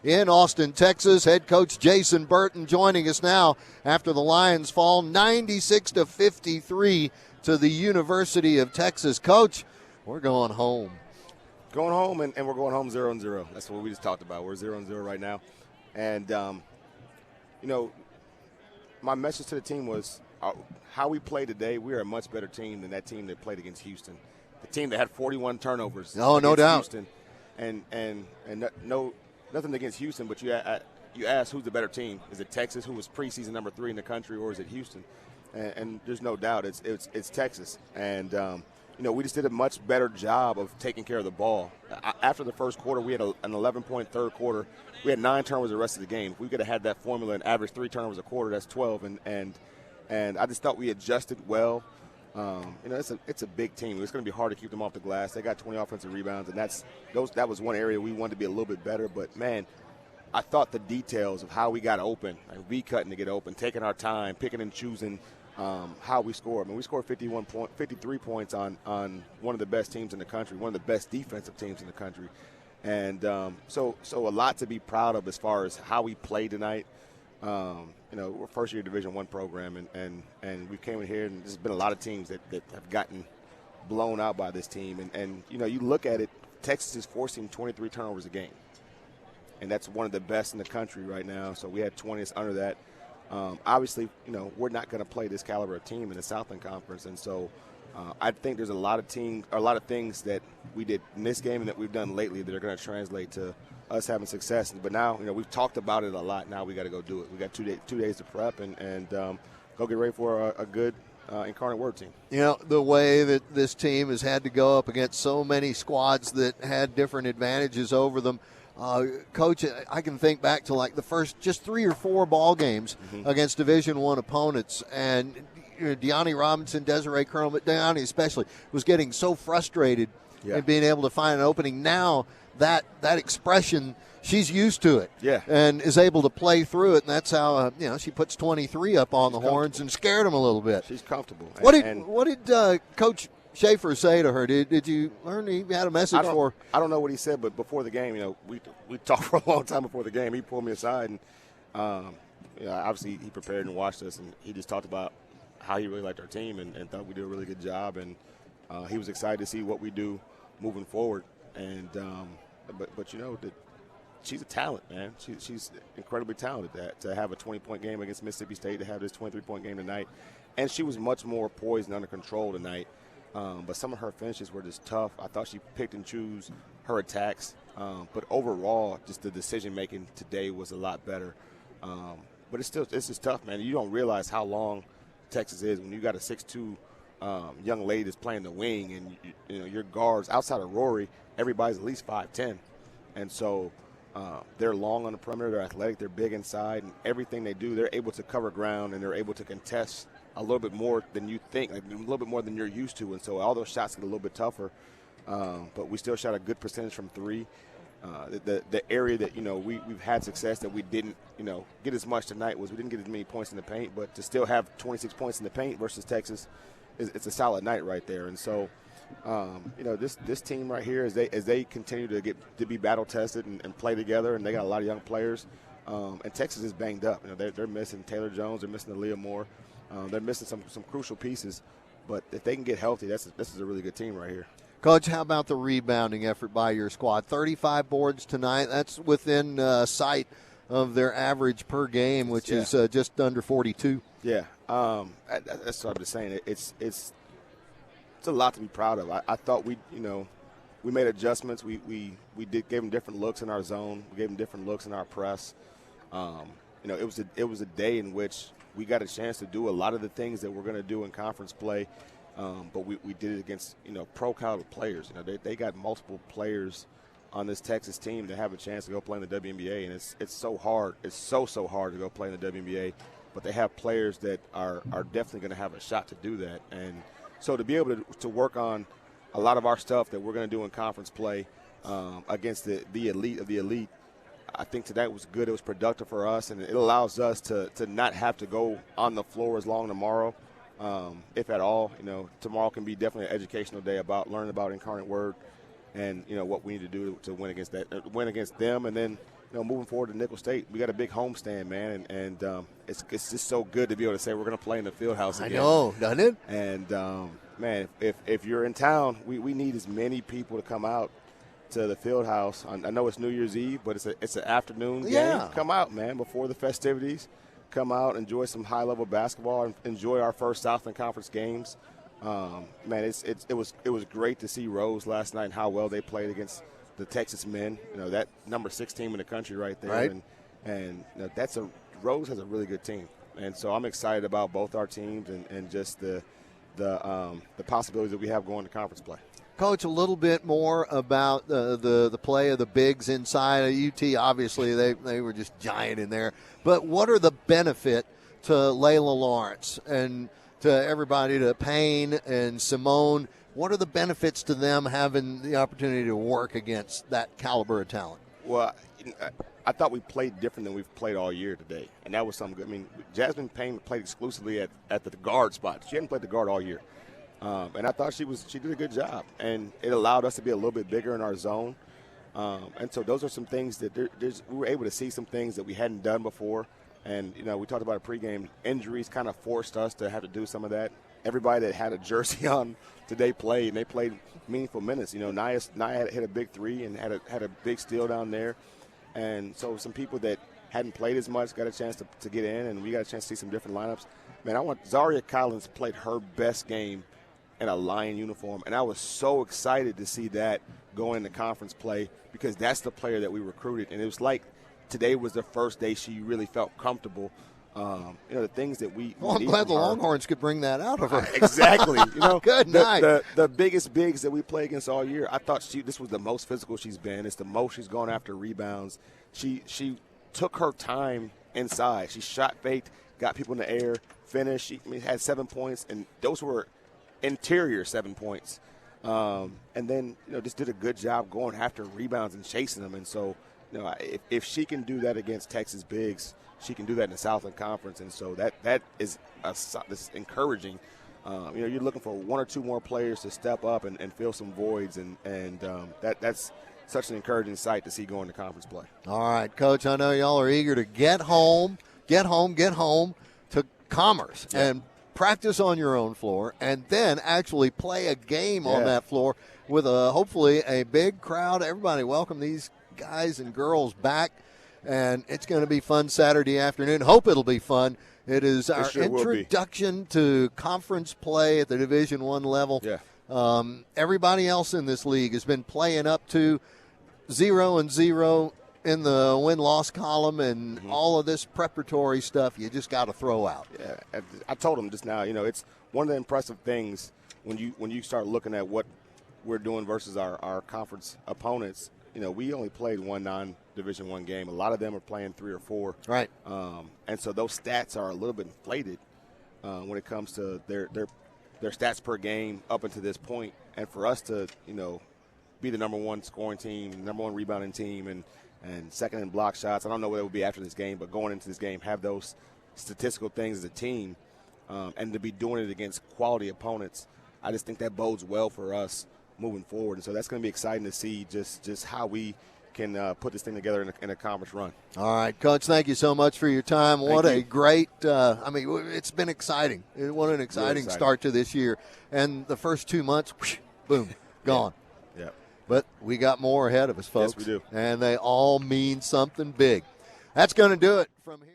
in Austin, Texas. Head coach Jason Burton joining us now after the Lions fall 96-53 to the University of Texas. Coach, we're going home. Going home, and we're going home 0-0. That's what we just talked about. We're 0-0 right now. And, my message to the team was how we play today, we are a much better team than that team that played against Houston. The team that had 41 turnovers. Oh, no doubt. Houston. And nothing against Houston, but you ask who's the better team. Is it Texas, who was preseason number 3 in the country, or is it Houston? And there's no doubt it's Texas. And, we just did a much better job of taking care of the ball. After the first quarter, we had an 11-point third quarter. We had 9 turnovers the rest of the game. If we could have had that formula and averaged 3 turnovers a quarter, that's 12. And I just thought we adjusted well. It's a big team. It's going to be hard to keep them off the glass. They got 20 offensive rebounds, and that was one area we wanted to be a little bit better. But, man, I thought the details of how we got open, like V-cutting to get open, taking our time, picking and choosing how we scored. I mean, we scored 53 points on one of the best teams in the country, one of the best defensive teams in the country. And so a lot to be proud of as far as how we played tonight. We're first-year Division I program, and we came in here, and there's been a lot of teams that have gotten blown out by this team. And you look at it, Texas is forcing 23 turnovers a game, and that's one of the best in the country right now. So we had 20 under that. Obviously, we're not going to play this caliber of team in the Southland Conference, and so I think there's a lot of things that we did in this game and that we've done lately that are going to translate to us having success. But now, we've talked about it a lot. Now we got to go do it. We got 2 days to prep and go get ready for a good Incarnate Word team. The way that this team has had to go up against so many squads that had different advantages over them. Coach, I can think back to like the first just 3 or 4 ball games against Division I opponents, and Deani Robinson, Desiree Curl, but Deani especially was getting so frustrated and being able to find an opening. Now that expression, she's used to it, and is able to play through it, and that's how she puts 23 up on the horns and scared them a little bit. She's comfortable. What did Coach Schaefer say to her? Did you learn he had a message for her? I don't know what he said, but before the game, we talked for a long time before the game. He pulled me aside, and obviously he prepared and watched us, and he just talked about how he really liked our team and thought we did a really good job, and he was excited to see what we do moving forward. And but that she's a talent, man. She's incredibly talented. To have a 20-point game against Mississippi State, to have this 23-point game tonight, and she was much more poised and under control tonight. But some of her finishes were just tough. I thought she picked and chose her attacks. But overall, just the decision-making today was a lot better. But it's just tough, man. You don't realize how long Texas is when you got a 6'2" young lady that's playing the wing, and your guards outside of Rory, everybody's at least 5'10". And so they're long on the perimeter, they're athletic, they're big inside, and everything they do, they're able to cover ground and they're able to contest a little bit more than you think, like a little bit more than you're used to. And so all those shots get a little bit tougher. But we still shot a good percentage from 3. The area that, we've had success that we didn't, get as much tonight was we didn't get as many points in the paint, but to still have 26 points in the paint versus Texas, it's a solid night right there. And so, this team right here, as they continue to be battle tested and play together, and they got a lot of young players, and Texas is banged up. They're missing Taylor Jones, they're missing Aaliyah Moore. They're missing some crucial pieces, but if they can get healthy, this is a really good team right here. Coach, how about the rebounding effort by your squad? 35 boards tonight. That's within sight of their average per game, which is just under 42. Yeah, that's what I'm just saying. It's a lot to be proud of. I thought we made adjustments. We gave them different looks in our zone. We gave them different looks in our press. It was a day in which we got a chance to do a lot of the things that we're going to do in conference play, but we did it against pro caliber players. They got multiple players on this Texas team to have a chance to go play in the WNBA, and it's so hard. It's so hard to go play in the WNBA, but they have players that are definitely going to have a shot to do that. And so to be able to work on a lot of our stuff that we're going to do in conference play against the elite of the elite, I think tonight was good. It was productive for us, and it allows us to not have to go on the floor as long tomorrow, if at all. Tomorrow can be definitely an educational day about learning about Incarnate Word and what we need to do to win against them, and then moving forward to Nickel State, we got a big homestand, man, and it's just so good to be able to say we're going to play in the field house again. I know, doesn't it? And, man, if you're in town, we need as many people to come out to the field house. I know it's New Year's Eve, but it's an afternoon game. Yeah. Come out, man, before the festivities. Come out, enjoy some high-level basketball, and enjoy our first Southland Conference games. Man, it was great to see Rose last night and how well they played against the Texas men. That number 6 team in the country right there. Right. And Rose has a really good team. And so I'm excited about both our teams and just the possibilities that we have going to conference play. Coach, a little bit more about the play of the bigs inside of UT. Obviously, they were just giant in there. But what are the benefit to Layla Lawrence and to everybody, to Payne and Simone? What are the benefits to them having the opportunity to work against that caliber of talent? Well, I thought we played different than we've played all year today, and that was something good. I mean, Jasmine Payne played exclusively at the guard spot. She hadn't played the guard all year. And I thought she did a good job, and it allowed us to be a little bit bigger in our zone. And so those are some things that we were able to see some things that we hadn't done before. And, we talked about a pregame. Injuries kind of forced us to have to do some of that. Everybody that had a jersey on today played, and they played meaningful minutes. Nia had hit a big 3 and had a big steal down there. And so some people that hadn't played as much got a chance to get in, and we got a chance to see some different lineups. Man, Zaria Collins played her best game in a Lion uniform, and I was so excited to see that go into conference play because that's the player that we recruited. And it was like today was the first day she really felt comfortable. The things that we – Well, I'm glad the Longhorns could bring that out of her. Exactly. Good night. The biggest bigs that we play against all year, I thought this was the most physical she's been. It's the most she's gone after rebounds. She took her time inside. She shot faked, got people in the air, finished. She had 7 points, and those were interior 7 points. And then, just did a good job going after rebounds and chasing them. And so, if she can do that against Texas bigs, she can do that in the Southland Conference. And so that is this encouraging. You're looking for 1 or 2 more players to step up and fill some voids. And that's such an encouraging sight to see going to conference play. All right, Coach, I know y'all are eager to get home to Commerce and practice on your own floor and then actually play a game on that floor with hopefully a big crowd. Everybody welcome these guys and girls back, and it's going to be fun Saturday afternoon. Hope it'll be fun. It is our introduction to conference play at the Division I level. Yeah. Everybody else in this league has been playing up to 0-0 in the win-loss column, and all of this preparatory stuff you just got to throw out. Yeah, I told them just now, it's one of the impressive things when you start looking at what we're doing versus our conference opponents. We only played 1 non-Division I game. A lot of them are playing 3 or 4. Right. And so those stats are a little bit inflated when it comes to their stats per game up until this point. And for us to, be the number 1 scoring team, number 1 rebounding team, and second in block shots. I don't know what it will be after this game, but going into this game, have those statistical things as a team, and to be doing it against quality opponents, I just think that bodes well for us moving forward. And so that's going to be exciting to see just how we can put this thing together in a conference run. All right, Coach, thank you so much for your time. What a great it's been exciting. What an exciting start to this year. And the first 2 months, whoosh, boom, gone. Yeah. But we got more ahead of us, folks. Yes, we do. And they all mean something big. That's going to do it from here.